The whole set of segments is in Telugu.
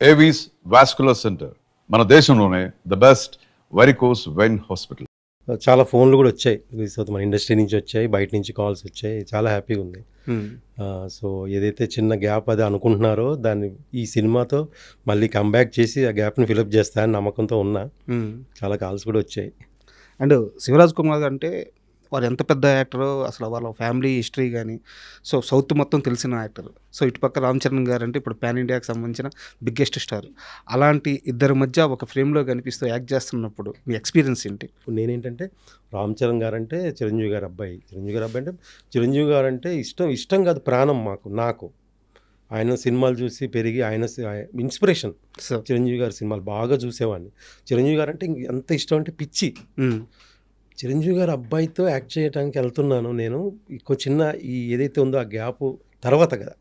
ఏవీస్ వాస్కులర్ సెంటర్ మన దేశంలోనే the best varicose vein hospital. చాలా ఫోన్లు కూడా వచ్చాయి, మన ఇండస్ట్రీ నుంచి వచ్చాయి, బయట నుంచి కాల్స్ వచ్చాయి, చాలా హ్యాపీగా ఉంది. సో ఏదైతే చిన్న గ్యాప్ అది అనుకుంటున్నారో దాన్ని ఈ సినిమాతో మళ్ళీ కంబ్యాక్ చేసి ఆ గ్యాప్ని ఫిలప్ చేస్తానని నమ్మకంతో ఉన్నా. చాలా కాల్స్ కూడా వచ్చాయి. అండ్ శివరాజ్ కుమార్ అంటే వారు ఎంత పెద్ద యాక్టరో, అసలు వాళ్ళ ఫ్యామిలీ హిస్టరీ కానీ, సో సౌత్ మొత్తం తెలిసిన యాక్టర్. సో ఇటుపక్క రామ్ చరణ్ గారు అంటే ఇప్పుడు పాన్ ఇండియాకి సంబంధించిన బిగ్గెస్ట్ స్టార్. అలాంటి ఇద్దరి మధ్య ఒక ఫ్రేమ్లో కనిపిస్తూ యాక్ట్ చేస్తున్నప్పుడు మీ ఎక్స్పీరియన్స్ ఏంటి? నేనేంటంటే రామ్ చరణ్ గారు అంటే చిరంజీవి గారు అబ్బాయి అంటే చిరంజీవి గారు అంటే ఇష్టం కాదు, ప్రాణం నాకు. ఆయన సినిమాలు చూసి పెరిగి ఆయన ఇన్స్పిరేషన్. చిరంజీవి గారి సినిమాలు బాగా చూసేవాడిని. చిరంజీవి గారు అంటే ఎంత ఇష్టం అంటే పిచ్చి. చిరంజీవి గారు అబ్బాయితో యాక్ట్ చేయడానికి వెళ్తున్నాను నేను. చిన్న ఏదైతే ఉందో ఆ గ్యాప్ తర్వాత కదా,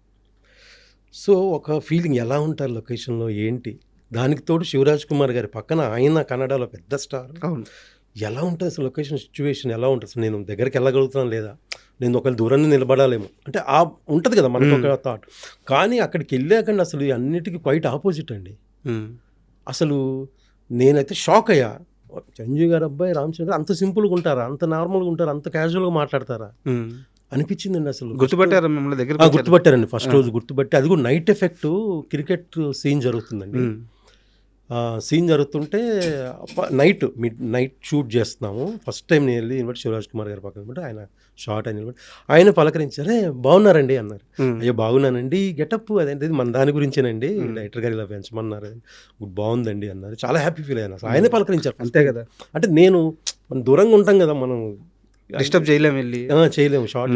సో ఒక ఫీలింగ్ ఎలా ఉంటారు లొకేషన్లో ఏంటి, దానికి తోడు శివరాజ్ కుమార్ గారి పక్కన ఆయన కన్నడలో పెద్ద స్టార్. ఎలా ఉంటుంది అసలు లొకేషన్ సిచ్యువేషన్ ఎలా ఉంటుంది, అసలు నేను దగ్గరికి వెళ్ళగలుగుతున్నాను లేదా, నేను ఒకవేళ దూరాన్ని నిలబడాలేమో అంటే ఆ ఉంటుంది కదా మనకు ఒక థాట్. కానీ అక్కడికి వెళ్ళాకండి అసలు అన్నిటికీ క్వైట్ ఆపోజిట్ అండి. అసలు నేనైతే షాక్ అయ్యా. చిరంజీవి గారు అబ్బాయి రామ్ చరణ్ అంత సింపుల్గా ఉంటారా, అంత నార్మల్గా ఉంటారా, అంత క్యాజువల్గా మాట్లాడతారా అనిపించిందండి. అసలు గుర్తుపట్టారా మిమ్మల్ని దగ్గర? గుర్తుపట్టారండి ఫస్ట్ రోజు గుర్తుపట్టి. అది కూడా నైట్ ఎఫెక్ట్ క్రికెట్ సీన్ జరుగుతుందండి. సీన్ జరుగుతుంటే నైట్ షూట్ చేస్తున్నాము. ఫస్ట్ టైం నేను వెళ్ళి ఇన్వర్ట్ శివరాజ్ కుమార్ గారు పక్కన ఆయన షార్ట్ అని ఆయన పలకరించారే బాగున్నారండి అన్నారు. అయ్యో బాగున్నానండి, గెటప్ అదేంటి మన దాని గురించేనండి, డైరెక్టర్ గారు ఇలా పెంచమన్నారు, బాగుందండి అన్నారు. చాలా హ్యాపీ ఫీల్ అయ్యాను. అసలు ఆయనే పలకరించారు. అంతే కదా, అంటే మనం దూరంగా ఉంటాం కదా, మనం డిస్టర్బ్ చేయలేము షార్ట్.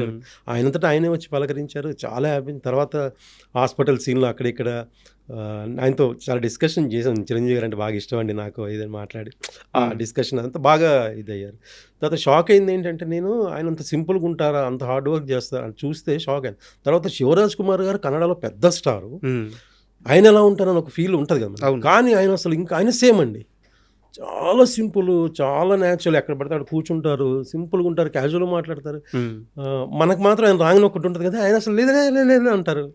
ఆయనంతటా ఆయనే వచ్చి పలకరించారు. చాలా హ్యాపీ. తర్వాత హాస్పిటల్ సీన్లో అక్కడిక్కడ ఆయనతో చాలా డిస్కషన్ చేశాను. చిరంజీవి గారు అంటే బాగా ఇష్టం అండి నాకు, ఏదైనా మాట్లాడి ఆ డిస్కషన్ అంతా బాగా ఇదయ్యారు. తర్వాత షాక్ అయింది ఏంటంటే నేను ఆయన అంత సింపుల్గా ఉంటారా, అంత హార్డ్ వర్క్ చేస్తారా అని చూస్తే షాక్ అయింది. తర్వాత శివరాజ్ కుమార్ గారు కన్నడలో పెద్ద స్టారు, ఆయన ఎలా ఉంటారని ఒక ఫీల్ ఉంటుంది కదా. కానీ ఆయన అసలు ఇంకా ఆయన సేమ్ అండి, చాలా సింపుల్, చాలా న్యాచురల్. ఎక్కడ పడితే అక్కడ కూర్చుంటారు, సింపుల్గా ఉంటారు, క్యాజువల్గా మాట్లాడతారు. మనకు మాత్రం ఆయన రాంగ్ ఒకటి ఉంటుంది కదా, ఆయన అసలు లేదు అంటారు.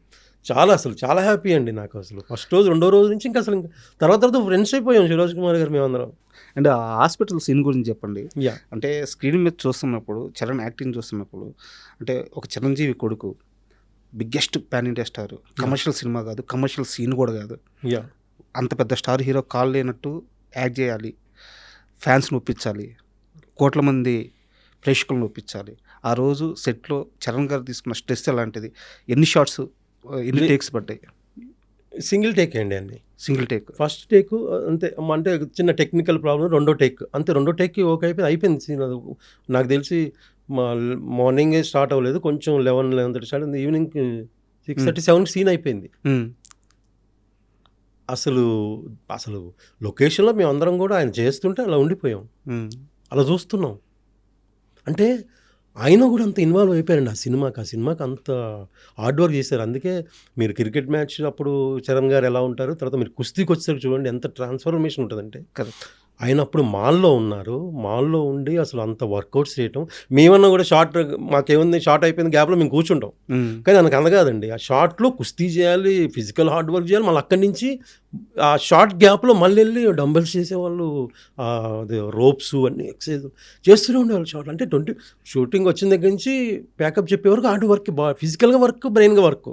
చాలా హ్యాపీ అండి నాకు. అసలు ఫస్ట్ రోజు రెండో రోజు నుంచి ఇంకా అసలు తర్వాత ఫ్రెండ్స్ అయిపోయాం శివరాజ్ కుమార్ గారు మేమందరం. అండ్ ఆ హాస్పిటల్ సీన్ గురించి చెప్పండి. అంటే స్క్రీన్ మీద చూస్తున్నప్పుడు, చరణ్ యాక్టింగ్ చూస్తున్నప్పుడు, అంటే ఒక చిరంజీవి కొడుకు, biggest pan India star, commercial cinema కాదు, కమర్షియల్ సీన్ కూడా కాదు, అంత పెద్ద స్టార్ హీరో కాల్ లేనట్టు యాక్ట్ చేయాలి, ఫ్యాన్స్ని ఒప్పించాలి, కోట్ల మంది ప్రేక్షకులను ఒప్పించాలి. ఆ రోజు సెట్లో చరణ్ గారు తీసుకున్న స్ట్రెస్ అలాంటిది. ఎన్ని షాట్స్, ఎన్ని టేక్స్ పడ్డాయి? సింగిల్ టేక్ అండి. Single take. ఫస్ట్ టేక్ అంతే, అంటే చిన్న టెక్నికల్ ప్రాబ్లం. రెండో టేక్ అంతే. రెండో టేక్కి ఓకే అయిపోయింది సీన్. నాకు తెలిసి మార్నింగే స్టార్ట్ అవ్వలేదు, కొంచెం 11:30 స్టార్ట్ అయింది, ఈవినింగ్ 6:37 సీన్ అయిపోయింది. అసలు లొకేషన్లో మేము అందరం కూడా ఆయన చేస్తుంటే అలా ఉండిపోయాం, అలా చూస్తున్నాం. అంటే ఆయన కూడా అంత ఇన్వాల్వ్ అయిపోయారండి ఆ సినిమాకి అంత హార్డ్ వర్క్ చేశారు. అందుకే మీరు క్రికెట్ మ్యాచ్ అప్పుడు చరణ్ గారు ఎలా ఉంటారు, తర్వాత మీరు కుస్తీకి వచ్చేసరికి చూడండి ఎంత ట్రాన్స్ఫర్మేషన్ ఉంటుందంటే. ఆయన అప్పుడు మాల్లో ఉన్నారు, మాల్లో ఉండి అసలు అంత వర్కౌట్స్ చేయటం. మేమన్నా కూడా మాకేముంది షార్ట్ అయిపోయింది గ్యాప్లో మేము కూర్చుంటాం, కానీ మనకు అందగాదండి. ఆ షార్ట్లో కుస్తీ చేయాలి, ఫిజికల్ హార్డ్ వర్క్ చేయాలి, మళ్ళీ అక్కడి నుంచి ఆ షార్ట్ గ్యాప్లో మళ్ళీ వెళ్ళి డంబెల్స్ చేసేవాళ్ళు, రోప్స్ అన్నీ ఎక్సర్సైజ్ చేస్తూనే ఉండేవాళ్ళు షార్ట్. అంటే షూటింగ్ వచ్చిన దగ్గర నుంచి ప్యాకప్ చెప్పే వరకు హార్డ్ వర్క్, ఫిజికల్గా వర్క్, బ్రెయిన్గా వర్క్,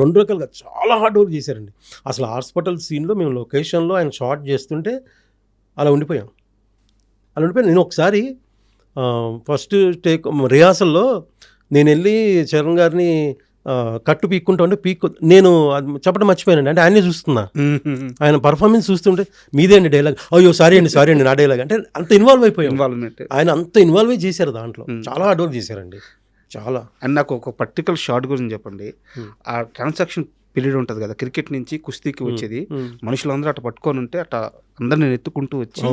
రెండు రకాలుగా చాలా హార్డ్ వర్క్ చేశారండి. అసలు హాస్పిటల్ సీన్లో మేము లొకేషన్లో ఆయన షార్ట్ చేస్తుంటే అలా ఉండిపోయాం. నేను ఒకసారి ఫస్ట్ టేక్ రిహార్సల్లో నేను వెళ్ళి చరణ్ గారిని కట్టు పీక్కుంటా ఉంటే నేను చెప్పడం మర్చిపోయానండి. అంటే ఆయనే చూస్తున్నా, ఆయన పర్ఫార్మెన్స్ చూస్తుంటే మీదే అండి డైలాగ్, అయ్యో సారీ అండి నా డైలాగ్ అంటే అంత ఇన్వాల్వ్ అయిపోయాం. ఆయన అంత ఇన్వాల్వ్ చేశారు దాంట్లో, చాలా హార్డ్ వర్క్ చేశారండి చాలా. అండ్ నాకు ఒక పర్టికులర్ షార్ట్ గురించి చెప్పండి. ఆ ట్రాన్సాక్షన్ పీరియడ్ ఉంటుంది కదా, క్రికెట్ నుంచి కుస్తీకి వచ్చేది, మనుషులందరూ అట్లా పట్టుకొని ఉంటే అట్లా అందరిని ఎత్తుకుంటూ వచ్చి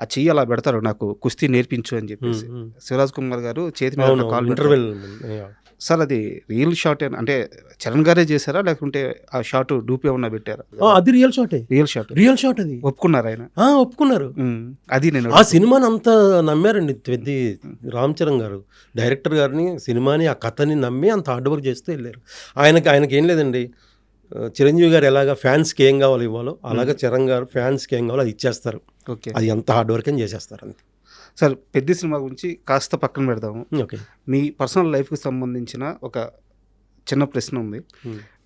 ఆ చెయ్యి అలా పెడతారు, నాకు కుస్తీ నేర్పించు అని చెప్పేసి. శివరాజ్ కుమార్ గారు చేతి మీద కాల్ ఇంటర్వెల్. సార్ అది రియల్ షాట్ అంటే చరణ్ గారే చేశారా, లేకుంటే ఆ షాట్ డూప్ ఏమన్నా పెట్టారా? అది రియల్ షాట్ అది ఒప్పుకున్నారు ఆయన? ఒప్పుకున్నారు. అది నేను ఆ సినిమాని అంతా నమ్మారండి పెద్ద రామ్ చరణ్ గారు, డైరెక్టర్ గారిని, సినిమాని, ఆ కథని నమ్మి అంత హార్డ్ వర్క్ చేస్తూ వెళ్ళారు. ఆయనకి ఏం లేదండి, చిరంజీవి గారు ఎలాగా ఫ్యాన్స్కి ఏం కావాలో ఇవ్వాలో అలాగే చరణ్ గారు ఫ్యాన్స్కి ఏం కావాలో అది ఇచ్చేస్తారు. ఓకే అది ఎంత హార్డ్ వర్క్ అని చేసేస్తారు అంతే. సార్, పెద్ద సినిమా గురించి కాస్త పక్కన పెడదాము. ఓకే. మీ పర్సనల్ లైఫ్కి సంబంధించిన ఒక చిన్న ప్రశ్న ఉంది.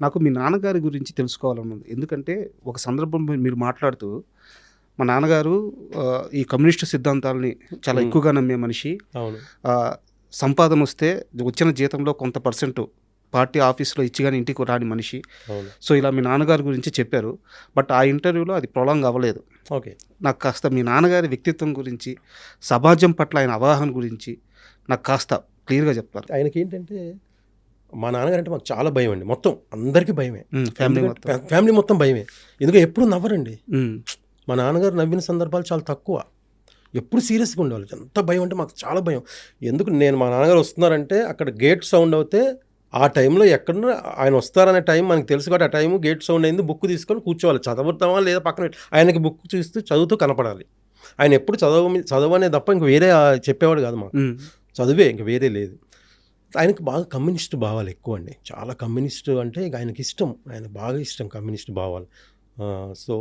నాకు మీ నాన్నగారి గురించి తెలుసుకోవాలని ఉంది. ఎందుకంటే ఒక సందర్భం మీరు మాట్లాడుతూ మా నాన్నగారు ఈ కమ్యూనిస్టు సిద్ధాంతాలని చాలా ఎక్కువగా నమ్మే మనిషి. అవును. సంపాదన వస్తే వచ్చిన జీతంలో కొంత పర్సెంట్ పార్టీ ఆఫీస్లో ఇచ్చి కానీ ఇంటికి రాని మనిషి. అవును. సో ఇలా మీ నాన్నగారి గురించి చెప్పారు. బట్ ఆ ఇంటర్వ్యూలో అది ప్రొలాంగ్ అవ్వలేదు. ఓకే. నాకు కాస్త మీ నాన్నగారి వ్యక్తిత్వం గురించి, సమాజం పట్ల ఆయన అవగాహన గురించి నాకు కాస్త క్లియర్గా చెప్తారు. ఆయనకి ఏంటంటే మా నాన్నగారు అంటే మాకు చాలా భయం అండి. మొత్తం అందరికీ భయమే, ఫ్యామిలీ మొత్తం భయమే. ఎందుకంటే ఎప్పుడు నవ్వరండి. మా నాన్నగారు నవ్విన సందర్భాలు చాలా తక్కువ. ఎప్పుడు సీరియస్గా ఉండేవాళ్ళు. ఎంత భయం అంటే మాకు చాలా భయం. ఎందుకు నేను మా నాన్నగారు వస్తున్నారంటే అక్కడ గేట్ సౌండ్ అవుతే ఆ టైంలో ఎక్కడన్నా ఆయన వస్తారనే టైం మనకు తెలుసు కాబట్టి ఆ టైం గేట్ సౌండ్ అయింది, బుక్ తీసుకొని కూర్చోవాలి. చదువుతామా లేదా పక్కన ఆయనకి బుక్ చూస్తూ చదువుతూ కనపడాలి. ఆయన ఎప్పుడు చదవనే తప్ప ఇంక వేరే చెప్పేవాడు కాదు మాకు. చదువే, ఇంక వేరే లేదు. ఆయనకి బాగా కమ్యూనిస్ట్ భావాలు ఎక్కువ అండి. చాలా కమ్యూనిస్టు అంటే ఇక ఆయనకి ఇష్టం. ఆయన బాగా ఇష్టం కమ్యూనిస్ట్ భావాలు. సో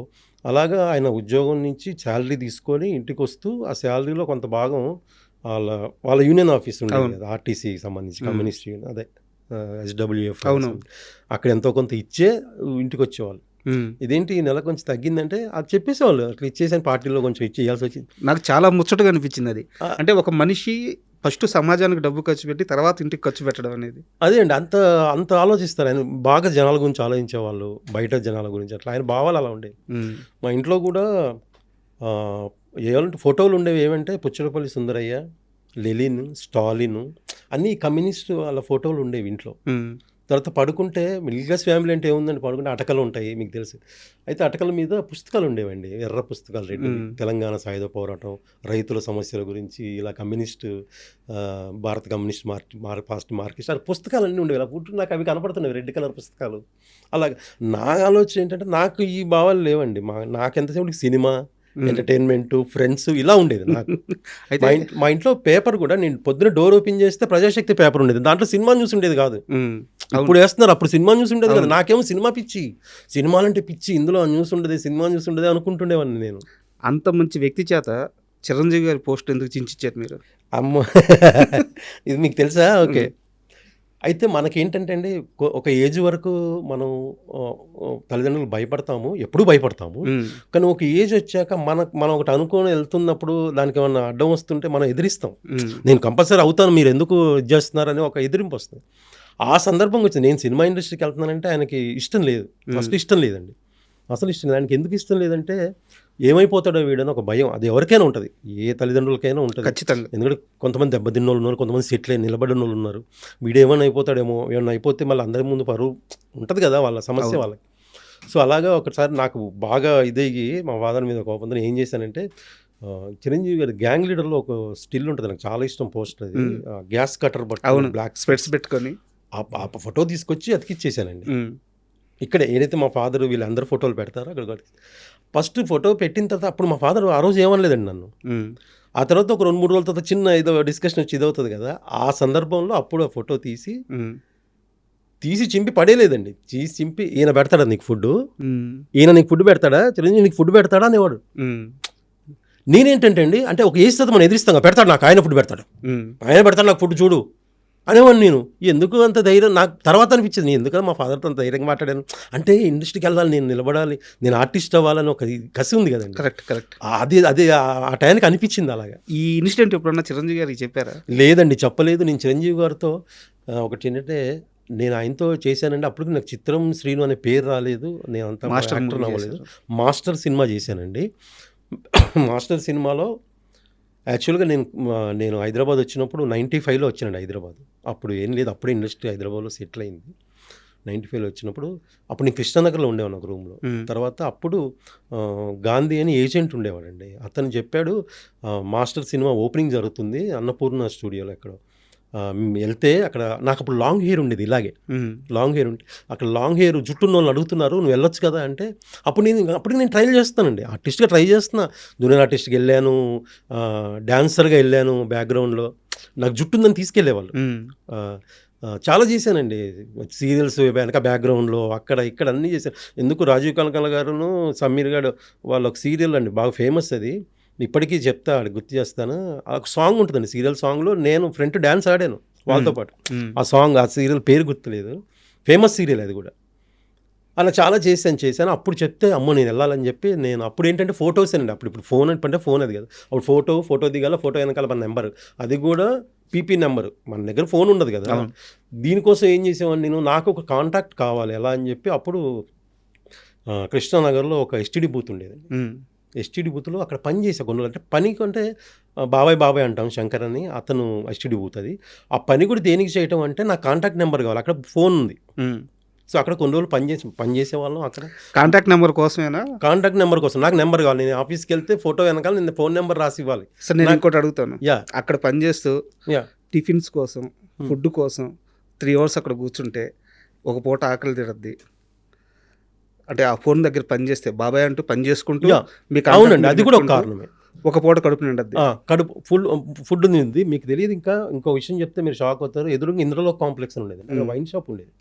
అలాగా ఆయన ఉద్యోగం నుంచి శాలరీ తీసుకొని ఇంటికి వస్తూ ఆ శాలరీలో కొంత భాగం వాళ్ళ యూనియన్ ఆఫీస్ ఉండేది కదా, ఆర్టీసీకి సంబంధించి కమ్యూనిస్ట్ యూనియన్, అదే SWF, అక్కడ ఎంతో కొంత ఇచ్చే ఇంటికి వచ్చేవాళ్ళు. ఇదేంటి ఈ నెల కొంచెం తగ్గిందంటే అది చెప్పేసేవాళ్ళు. అట్లా ఇచ్చేసాను, పార్టీలో కొంచెం ఇచ్చేయాల్సి వచ్చింది. నాకు చాలా ముచ్చటగా అనిపించింది అది. అంటే ఒక మనిషి ఫస్ట్ సమాజానికి డబ్బు ఖర్చు పెట్టి తర్వాత ఇంటికి ఖర్చు పెట్టడం అనేది. అదే అండి, అంత ఆలోచిస్తారు ఆయన. బాగా జనాల గురించి ఆలోచించేవాళ్ళు, బయట జనాల గురించి. అట్లా ఆయన భావాలు అలా ఉండేవి. మా ఇంట్లో కూడా ఏమంటే ఫోటోలు ఉండేవి. ఏమంటే పుచ్చలపల్లి సుందరయ్య, లెనిన్, స్టాలిన్ అన్నీ కమ్యూనిస్ట్ వాళ్ళ ఫోటోలు ఉండేవి ఇంట్లో. తర్వాత పడుకుంటే మిడిల్ క్లాస్ ఫ్యామిలీ అంటే ఏముందండి, పడుకుంటే అటకలు ఉంటాయి మీకు తెలుసు. అయితే అటకల మీద పుస్తకాలు ఉండేవండి, ఎర్ర పుస్తకాలు, రెండు తెలంగాణ సాయుధ పోరాటం, రైతుల సమస్యల గురించి, ఇలా కమ్యూనిస్ట్, భారత కమ్యూనిస్ట్ మార్క్సిస్ట్ అలా పుస్తకాలు అన్నీ ఉండేవి. అలా పుట్టు నాకు అవి కనపడుతున్నాయి, రెడ్ కలర్ పుస్తకాలు. అలాగే నా ఆలోచన ఏంటంటే నాకు ఈ భావాలు లేవండి. నాకెంతసేపు సినిమా, ఎంటర్టైన్మెంట్, ఫ్రెండ్స్ ఇలా ఉండేది నాకు. అయితే మా ఇంట్లో పేపర్ కూడా నేను పొద్దున డోర్ ఓపెన్ చేస్తే ప్రజాశక్తి పేపర్ ఉండేది. దాంట్లో సినిమా న్యూస్ ఉండేది కాదు. ఇప్పుడు వేస్తున్నారు, అప్పుడు సినిమా న్యూస్ ఉండేది కదా. నాకేమో సినిమా పిచ్చి, సినిమాలంటే పిచ్చి, ఇందులో న్యూస్ ఉండదు, సినిమా న్యూస్ ఉండదు అనుకుంటుండేవాడిని నేను. అంత మంచి వ్యక్తి చేత చిరంజీవి గారి పోస్ట్ ఎందుకు చించారు మీరు? అమ్మ ఇది మీకు తెలుసా? ఓకే. అయితే మనకేంటంటే అండి, ఒక ఏజ్ వరకు మనం తల్లిదండ్రులు భయపడతాము, ఎప్పుడు భయపడతాము. కానీ ఒక ఏజ్ వచ్చాక మనం ఒకటి అనుకొని వెళ్తున్నప్పుడు దానికి ఏమన్నా అడ్డం వస్తుంటే మనం ఎదిరిస్తాం. నేను కంపల్సరీ అవుతాను, మీరు ఎందుకు ఇది చేస్తున్నారని ఒక ఎదిరింపు వస్తుంది. ఆ సందర్భంగా వచ్చింది. నేను సినిమా ఇండస్ట్రీకి వెళ్తున్నానంటే ఆయనకి ఇష్టం లేదు, ఫస్ట్ ఇష్టం లేదండి, అసలు ఇష్టం లేదు. ఆయనకి ఎందుకు ఇష్టం లేదంటే ఏమైపోతాడో వీడని ఒక భయం. అది ఎవరికైనా ఉంటుంది, ఏ తల్లిదండ్రులకైనా ఉంటుంది ఖచ్చితంగా. ఎందుకంటే కొంతమంది దెబ్బతిన్నోళ్ళు ఉన్నారు, కొంతమంది సెటిల్ అయి నిలబడిన వాళ్ళు ఉన్నారు. వీడు ఏమైనా అయిపోతాడేమో, ఏమైనా అయిపోతే మళ్ళీ అందరి ముందు పరువు ఉంటుంది కదా, వాళ్ళ సమస్య వాళ్ళకి. సో అలాగా ఒకసారి నాకు బాగా ఇదయ్యి మా ఫాదర్ మీద కోపంతో ఏం చేశానంటే, చిరంజీవి గారి గ్యాంగ్ లీడర్లో ఒక స్టిల్ ఉంటుంది, నాకు చాలా ఇష్టం పోస్టర్. అది గ్యాస్ కటర్ బట్టి బ్లాక్ స్పెట్స్ పెట్టుకొని ఆ ఫోటో తీసుకొచ్చి అతికిచ్చేసానండి. ఇక్కడే ఏదైతే మా ఫాదర్ వీళ్ళందరూ ఫోటోలు పెడతారో అక్కడ ఫస్ట్ ఫోటో పెట్టిన తర్వాత అప్పుడు మా ఫాదర్ ఆ రోజు ఏమనలేదండి నన్ను. ఆ తర్వాత ఒక 2-3 రోజుల తర్వాత చిన్న ఏదో డిస్కషన్ వచ్చి ఇదవుతుంది కదా, ఆ సందర్భంలో అప్పుడు ఆ ఫోటో తీసి చింపి పడేలేదండి. చింపి ఈయన పెడతాడా నీకు ఫుడ్, ఈయన నీకు ఫుడ్ పెడతాడా, చిరంజీవి నీకు ఫుడ్ పెడతాడా అనేవాడు. నేనేంటంటే అండి, అంటే ఒక ఏజ్ తర్వాత మనం ఎదిరిస్తాం, పెడతాడు నాకు, ఆయన ఫుడ్ పెడతాడు, ఆయన పెడతాడు నాకు ఫుడ్ చూడు అనేవాడిని. నేను ఎందుకు అంత ధైర్యం, నాకు తర్వాత అనిపించింది, నేను ఎందుకని మా ఫాదర్తో అంత ధైర్యంగా మాట్లాడాను అంటే, ఇండస్ట్రీకి వెళ్ళాలి, నేను నిలబడాలి, నేను ఆర్టిస్ట్ అవ్వాలని ఒక కసి ఉంది కదండి. కరెక్ట్. అది ఆ టైంకి అనిపించింది అలాగా. ఈ ఇన్సిడెంట్ ఎప్పుడన్నా చిరంజీవి గారికి చెప్పారా? లేదండి, చెప్పలేదు. నేను చిరంజీవి గారితో ఒకటి ఏంటంటే, నేను ఆయనతో చేశానండి, అప్పటికి నాకు చిత్రం శ్రీను అనే పేరు రాలేదు, నేను అంతా మాస్టర్ అవ్వలేదు. మాస్టర్ సినిమా చేశానండి. మాస్టర్ సినిమాలో యాక్చువల్గా నేను హైదరాబాద్ వచ్చినప్పుడు 95లో వచ్చానండి హైదరాబాద్. అప్పుడు ఏం లేదు, అప్పుడే ఇండస్ట్రీ హైదరాబాద్లో సెటిల్ అయింది. 95లో వచ్చినప్పుడు అప్పుడు నేను కృష్ణానగర్లో ఉండేవాను ఒక రూమ్లో. తర్వాత అప్పుడు గాంధీ అని ఏజెంట్ ఉండేవాడండి, అతను చెప్పాడు మాస్టర్ సినిమా ఓపెనింగ్ జరుగుతుంది అన్నపూర్ణ స్టూడియోలో ఎక్కడో, వెళ్తే అక్కడ నాకు అప్పుడు లాంగ్ హెయిర్ ఉండేది, ఇలాగే లాంగ్ హెయిర్ ఉంటే అక్కడ లాంగ్ హెయిర్ జుట్టున్న వాళ్ళు అడుగుతున్నారు, నువ్వు వెళ్ళొచ్చు కదా అంటే, అప్పటికి నేను ట్రైల్ చేస్తానండి, ఆర్టిస్ట్గా ట్రై చేస్తున్నా. జూనియర్ ఆర్టిస్ట్కి వెళ్ళాను, డాన్సర్గా వెళ్ళాను, బ్యాక్గ్రౌండ్లో నాకు జుట్టు ఉందని తీసుకెళ్ళేవాళ్ళు. చాలా చేశానండి. సీరియల్స్ వెనక బ్యాక్‌గ్రౌండ్‌లో అక్కడ, ఇక్కడ అన్నీ చేశాను. ఎందుకు రాజీవ్ కనకాల గారును, సమీర్ గారు వాళ్ళొక సీరియల్ అండి బాగా ఫేమస్ అది. ఇప్పటికీ చెప్తా ఆడికి గుర్తు చేస్తాను. ఒక సాంగ్ ఉంటదండి సీరియల్ సాంగ్‌లో నేను ఫ్రంట్ డాన్స్ ఆడాను వాళ్ళతో పాటు. ఆ సాంగ్ ఆ సీరియల్ పేరు గుర్తులేదు. ఫేమస్ సీరియల్ అది గూడా. అలా చాలా చేశాను. అప్పుడు చెప్తే అమ్మో! నేను ఎళ్ళాలని చెప్పి నేను అప్పుడేంటంటే ఫోటోసేనండి. ఇప్పుడు ఫోన్ అంటే ఫోన్ అది కాదు. అప్పుడు ఫోటో దిగాల, ఫోటో వెనకాల మన నెంబర్. అది కూడా పీపీ నెంబర్. మన దగ్గర ఫోన్ ఉండదు కదా! అవును. దీనికోసం ఏం చేసేవాడిని నేను, నాకు ఒక కాంటాక్ట్ కావాలి ఎలా అని చెప్పి అప్పుడు కృష్ణానగర్‌లో ఒక ఎస్టీడీ బూత్ ఉండేదండి. ఎస్టీడీ బూత్‌లో అక్కడ పని చేశా కొన్ని రోజులు. అంటే పని కంటే బాబాయ్ అంటాం శంకర్ అని అతను ఎస్టీడీ బూత్ అది. ఆ పని కూడా దేనికి చేయటం అంటే నాకు కాంటాక్ట్ నెంబర్ కావాలి. అక్కడ ఫోన్ ఉంది. సో అక్కడ కొన్ని రోజులు పని చేసేవాళ్ళం అక్కడ. కాంటాక్ట్ నెంబర్ కోసమేనా? కాంటాక్ట్ నెంబర్ కోసం నాకు నెంబర్ కావాలి. నేను ఆఫీస్కి వెళ్తే ఫోటో వెనకాల నేను ఫోన్ నెంబర్ రాసి ఇవ్వాలి. సార్ నేను ఇంకోటి అడుగుతాను. యాహ్! అక్కడ పనిచేస్తూ యాహ్! టిఫిన్స్ కోసం, ఫుడ్ కోసం 3 అవర్స్ అక్కడ కూర్చుంటే ఒక పూట ఆకలి తీరద్ది. అంటే ఆ ఫోన్ దగ్గర పని చేస్తే బాబాయ్ అంటూ పని చేసుకుంటూ యాహ్! మీకు అవునండి. అది కూడా ఒక కారణమే. ఒక పూట కడుపు నిండద్ది. కడుపు ఫుడ్ ఉంది. మీకు తెలియదు. ఇంకో విషయం చెప్తే మీరు షాక్ అవుతారు. ఎదురుగా ఇంద్రలో కాంప్లెక్స్ అని ఉండేది. అక్కడ వైన్ షాప్ ఉండేది.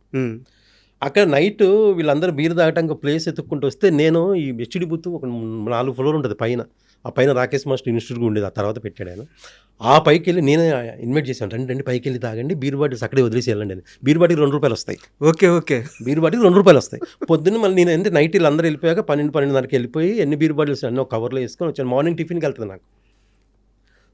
అక్కడ నైట్ వీళ్ళందరూ బీర్ తాగటానికి ఒక ప్లేస్ ఎత్తుక్కుంటూ వస్తే నేను ఈ హెచ్డి బూత్ ఒక 4 ఫ్లోర్ ఉంటుంది పైన. ఆ పైన రాకేష్ మాస్టర్ ఇన్స్టిట్యూట్ ఉండేది. ఆ తర్వాత పెట్టాడు ఆయన. ఆ పైకి వెళ్ళి నేనే ఇన్వైట్ చేశాను. రండి పైకి వెళ్ళి తాగండి, బీర్ బాటిల్స్ అక్కడే వదిలేసి వెళ్ళండి అని. బీర్ బాటిల్ ₹2 వస్తాయి. ఓకే. బీర్ బాటిల్ ₹2 వస్తాయి. పొద్దున్న మళ్ళీ నేను అంటే నైట్ వీళ్ళందరూ వెళ్ళిపోయాక 12:30కి వెళ్ళిపోయి ఎన్ని బీర్ బాటిల్స్ అన్నీ ఒక కవర్లో వేసుకొని వచ్చాను. మార్నింగ్ టిఫిన్కి వెళ్తుంది నాకు.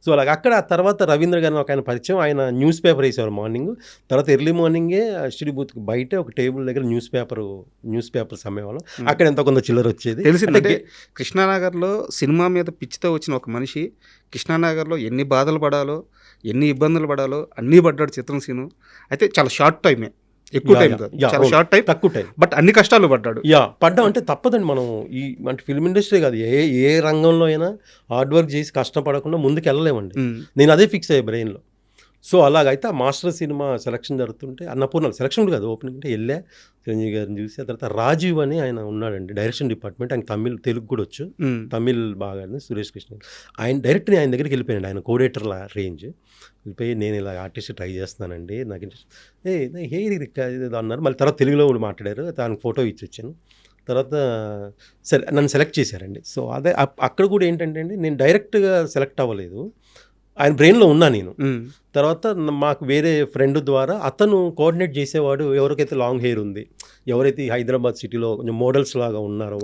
సో అలాగ అక్కడ ఆ తర్వాత రవీంద్ర గారిని ఒక ఆయన పరిచయం. ఆయన న్యూస్ పేపర్ వేసేవారు మార్నింగ్. తర్వాత ఎర్లీ మార్నింగే ఎస్టీడీ బూత్కి బయట ఒక టేబుల్ దగ్గర న్యూస్ పేపర్స్ అమ్మేవాళ్ళం. అక్కడ ఎంతో కొంత చిల్లర వచ్చేది. తెలిసిందంటే కృష్ణానగర్లో సినిమా మీద పిచ్చితో వచ్చిన ఒక మనిషి కృష్ణానగర్లో ఎన్ని బాధలు పడాలో, ఎన్ని ఇబ్బందులు పడాలో అన్నీ పడ్డాడు చిత్రసీను. అయితే చాలా షార్ట్ టైమే, ఎక్కువ టైం కాదు, చాలా షార్ట్ టైం, తక్కువ టైం, బట్ అన్ని కష్టాలు పడ్డాడు. పడ్డాం అంటే తప్పదండి. మనం అంటే ఫిల్మ్ ఇండస్ట్రీ కాదు, ఏ రంగంలో అయినా హార్డ్ వర్క్ చేసి కష్టపడకుండా ముందుకు వెళ్ళలేమండి. నేను అదే ఫిక్స్ అయ్యే బ్రెయిన్లో. సో అలాగైతే ఆ మాస్టర్ సినిమా సెలక్షన్ జరుగుతుంటే అన్నపూర్ణ సెలక్షన్ కాదు, ఓపెనింగ్ అంటే వెళ్ళా. చిరంజీవి గారిని చూసి ఆ తర్వాత రాజీవ్ అని ఆయన ఉన్నాడండి డైరెక్షన్ డిపార్ట్మెంట్. ఆయన తెలుగు కూడా వచ్చు, తమిళ్ బాగా, సురేష్ కృష్ణ. ఆయన డైరెక్ట్గా ఆయన దగ్గరికి వెళ్ళిపోయాడు. ఆయన కోడేటర్ల రేంజ్ వెళ్ళిపోయి నేను ఇలా ఆర్టిస్ట్ ట్రై చేస్తానండి, నాకు ఇంట్రెస్ట్ ఇది అన్నారు. మళ్ళీ తర్వాత తెలుగులో కూడా మాట్లాడారు. దానికి ఫోటో ఇచ్చి వచ్చాను. తర్వాత సరే నన్ను సెలెక్ట్ చేశారండి. సో అదే అక్కడ కూడా ఏంటంటే అండి, నేను డైరెక్ట్గా సెలెక్ట్ అవ్వలేదు, ఆయన బ్రెయిన్లో ఉన్నా నేను. తర్వాత మాకు వేరే ఫ్రెండ్ ద్వారా అతను కోఆర్డినేట్ చేసేవాడు. ఎవరికైతే లాంగ్ హెయిర్ ఉంది, ఎవరైతే హైదరాబాద్ సిటీలో కొంచెం మోడల్స్ లాగా ఉన్నారో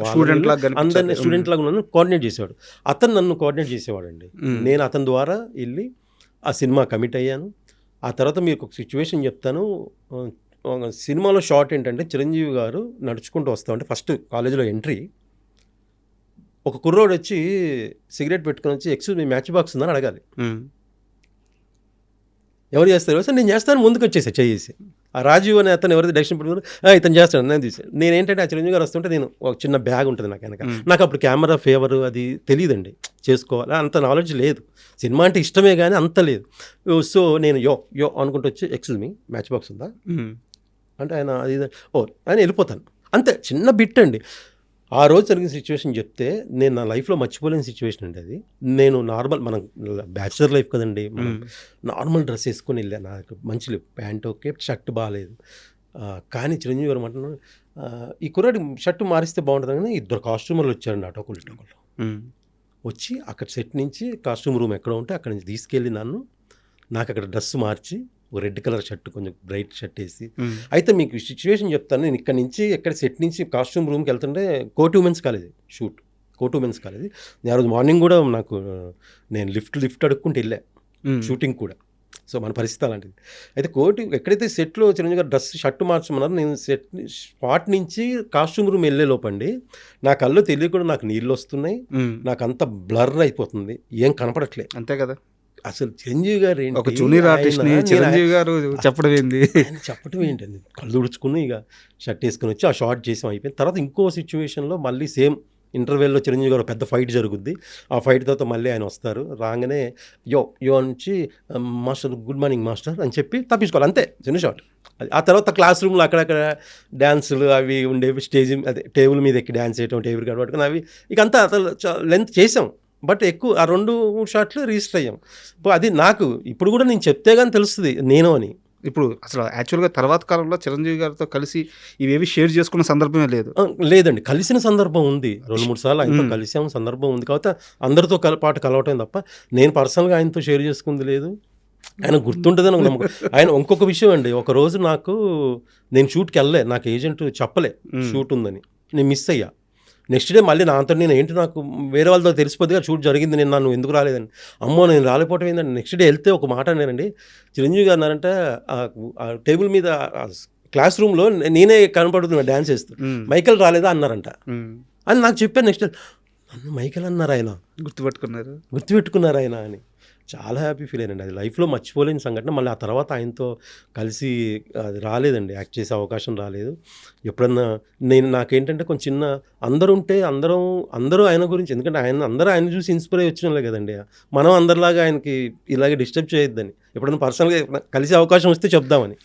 అందరినీ స్టూడెంట్ లాగా ఉన్నాను కోఆర్డినేట్ చేసేవాడు. అతను నన్ను కోఆర్డినేట్ చేసేవాడు అండి. నేను అతని ద్వారా వెళ్ళి ఆ సినిమా కమిట్ అయ్యాను. ఆ తర్వాత మీకు ఒక సిచ్యువేషన్ చెప్తాను. సినిమాలో షార్ట్ ఏంటంటే చిరంజీవి గారు నడుచుకుంటూ వస్తా ఉంటే ఫస్ట్ కాలేజీలో ఎంట్రీ, ఒక కుర్రోడు వచ్చి సిగరెట్ పెట్టుకొని వచ్చి ఎక్స్క్యూజ్ మీ మ్యాచ్ బాక్స్ ఉందని అడగాలి. ఎవరు చేస్తారు సార్? నేను చేస్తాను ముందుకు వచ్చేసా చేసి. ఆ రాజీవ్ అనే అతను ఎవరైతే డైరెక్షన్ పెట్టుకున్నారు ఇతను చేస్తాడు, నేను తీసాను. నేనేంటంటే ఆ చిరంజీవి గారు వస్తుంటే నేను ఒక చిన్న బ్యాగ్ ఉంటుంది నాకు వెనక. నాకు అప్పుడు కెమెరా ఫేవర్ అది తెలియదండి, చేసుకోవాలి అంత నాలెడ్జ్ లేదు. సినిమా అంటే ఇష్టమే కానీ అంత లేదు. సో నేను యో అనుకుంటూ వచ్చి ఎక్స్క్యూజ్ మీ మ్యాచ్ బాక్స్ ఉందా అంటే ఆయన అది ఆయన వెళ్ళిపోతాను. అంతే, చిన్న బిట్ అండి. ఆ రోజు జరిగిన సిచ్యువేషన్ చెప్తే నేను నా లైఫ్లో మర్చిపోలేని సిచ్యువేషన్ అండి అది. నేను నార్మల్, మనం బ్యాచులర్ లైఫ్ కదండి, మనం నార్మల్ డ్రెస్ వేసుకొని వెళ్ళాను. నాకు మంచి ప్యాంట్ ఓకే, షర్ట్ బాగాలేదు. కానీ చిరంజీవి గారు అంటున్నాను, ఈ కుర్రాడి షర్ట్ మారిస్తే బాగుంటుంది కానీ 2 కాస్ట్యూమర్లు వచ్చారండి అటోకులు వచ్చి అక్కడ సెట్ నుంచి కాస్ట్యూమ్ రూమ్ ఎక్కడ ఉంటే అక్కడ నుంచి తీసుకెళ్ళి నాకు అక్కడ డ్రెస్ మార్చి ఒక రెడ్ కలర్ షర్ట్, కొంచెం బ్రైట్ షర్ట్ వేసి. అయితే మీకు సిచ్యువేషన్ చెప్తాను. నేను ఇక్కడ నుంచి సెట్ నుంచి కాస్ట్యూమ్ రూమ్కి వెళ్తుంటే కోటి ఉమెన్స్ కాలేజ్ షూట్, కోటి ఉమెన్స్ కాలేజ్. నేను ఆ రోజు మార్నింగ్ కూడా నేను లిఫ్ట్ అడుక్కుంటూ వెళ్ళా షూటింగ్ కూడా. సో మన పరిస్థితి అలాంటిది. అయితే ఎక్కడైతే సెట్లో చిరంజీవి గారు డ్రెస్ షర్ట్ మార్చమన్నారు, నేను స్పాట్ నుంచి కాస్ట్యూమ్ రూమ్ వెళ్ళే లోపండి నా కళ్ళు తెలియకుండా నాకు నీళ్ళు వస్తున్నాయి, నాకు అంత బ్లర్ అయిపోతుంది, ఏం కనపడట్లే. అంతే కదా, అసలు చిరంజీవి గారు ఏంటి, ఒక జూనియర్ ఆర్టిస్ట్ చిరంజీవి గారు చెప్పడం ఏంటండి, కళ్ళు తుడుచుకుని ఇక షర్ట్ వేసుకుని వచ్చి ఆ షార్ట్ చేసాం, అయిపోయింది. తర్వాత ఇంకో సిచ్యువేషన్లో మళ్ళీ సేమ్ ఇంటర్వెల్లో చిరంజీవి గారు పెద్ద ఫైట్ జరుగుద్ది. ఆ ఫైట్ తర్వాత మళ్ళీ ఆయన వస్తారు. రాగానే యో నుంచి మాస్టర్ గుడ్ మార్నింగ్ మాస్టర్ అని చెప్పి తప్పించుకోవాలి, అంతే, చిన్న షార్ట్. ఆ తర్వాత క్లాస్ రూమ్లో అక్కడక్కడ డ్యాన్సులు అవి ఉండేవి, స్టేజ్ అదే టేబుల్ మీద ఎక్కి డ్యాన్స్ చేయటం, టేబుల్ కట్టుకొని అవి ఇక అంతా అసలు లెంత్ చేసాం. బట్ ఎక్కువ ఆ 2 షాట్లు రిజిస్టర్ అయ్యాం. అది నాకు ఇప్పుడు కూడా నేను చెప్తే కానీ తెలుస్తుంది నేను అని. ఇప్పుడు అసలు యాక్చువల్గా తర్వాత కాలంలో చిరంజీవి గారితో కలిసి ఇవేవి షేర్ చేసుకున్న సందర్భమే లేదు. లేదండి, కలిసిన సందర్భం ఉంది. 2-3 సార్లు ఆయనతో కలిసాం సందర్భం ఉంది. కాబట్టి అందరితో పాటు కలవటం తప్ప నేను పర్సనల్గా ఆయనతో షేర్ చేసుకుంది లేదు. ఆయన గుర్తుంటుందని ఒక నమ్మకం. ఆయన ఇంకొక విషయం అండి, ఒక రోజు నేను షూట్కి వెళ్ళలే, నాకు ఏజెంట్ చెప్పలే షూట్ ఉందని, నేను మిస్ అయ్యా. నెక్స్ట్ డే మళ్ళీ నాతో నాకు వేరే వాళ్ళతో తెలిసిపోద్దిగా షూట్ జరిగింది, నేను నన్ను ఎందుకు రాలేదని. అమ్మో నేను రాలేకపోవటం ఏంటంటే, నెక్స్ట్ డే వెళ్తే ఒక మాట అన్నారండి, చిరంజీవి గారు అన్నారంటే ఆ టేబుల్ మీద క్లాస్ రూమ్లో నేనే కనపడుతున్నా డ్యాన్స్ చేస్తూ, మైకేల్ రాలేదా అన్నారంట అని నాకు చెప్పాను. నెక్స్ట్ డే మైకేల్ అన్నారు ఆయన, గుర్తుపెట్టుకున్నారు ఆయన అని. చాలా హ్యాపీ ఫీల్ అయ్యానండి. అది లైఫ్లో మర్చిపోలేని సంఘటన. మళ్ళీ ఆ తర్వాత ఆయనతో కలిసి అది రాలేదండి, యాక్ట్ చేసే అవకాశం రాలేదు. ఎప్పుడన్నా నాకేంటంటే కొంచెం చిన్న అందరూ ఉంటే అందరూ ఆయన గురించి, ఎందుకంటే అందరూ ఆయన చూసి ఇన్స్పైర్ అయ్యి వచ్చిన కదండి. మనం అందరిలాగా ఆయనకి ఇలాగే డిస్టర్బ్ చేయొద్దని, ఎప్పుడన్నా పర్సనల్గా కలిసే అవకాశం వస్తే చెప్దామని.